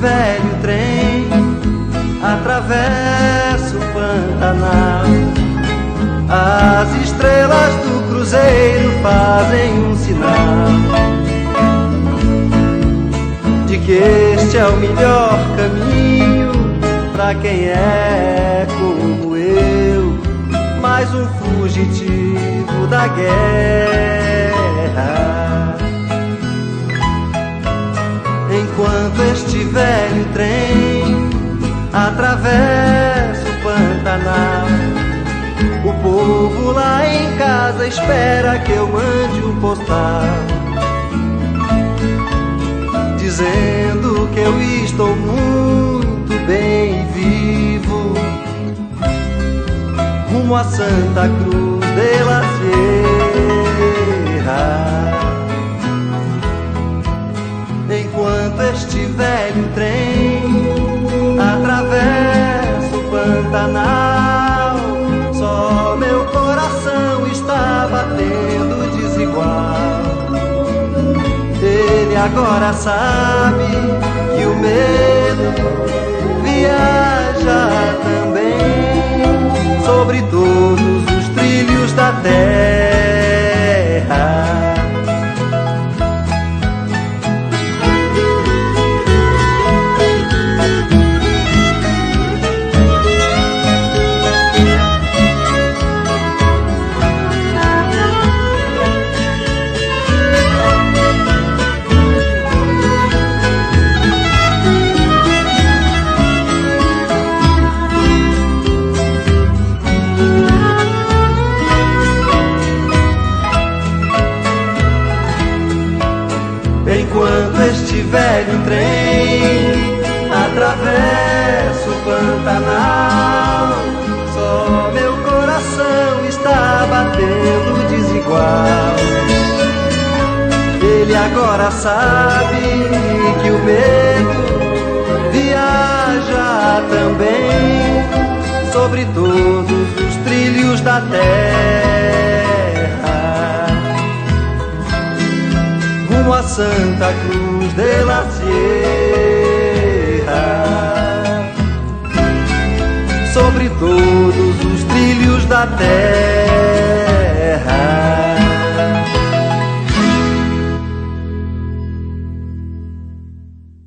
velho trem atravessa o Pantanal. As estrelas do cruzeiro fazem um sinal de que este é o melhor caminho pra quem é como eu, mais um fugitivo da guerra. Enquanto este velho trem atravessa o Pantanal, o povo lá em casa espera que eu mande um postal dizendo que eu estou muito bem vivo, rumo a Santa Cruz de la Sierra. Enquanto este velho trem atravessa o Pantanal, só meu coração está batendo desigual. Ele agora sabe que o medo viaja também sobre todos os trilhos da terra. Enquanto este velho trem atravessa o Pantanal, só meu coração está batendo desigual. Ele agora sabe que o medo viaja também sobre todos os trilhos da terra, rumo a Santa Cruz de la Sierra, sobre todos os trilhos da terra.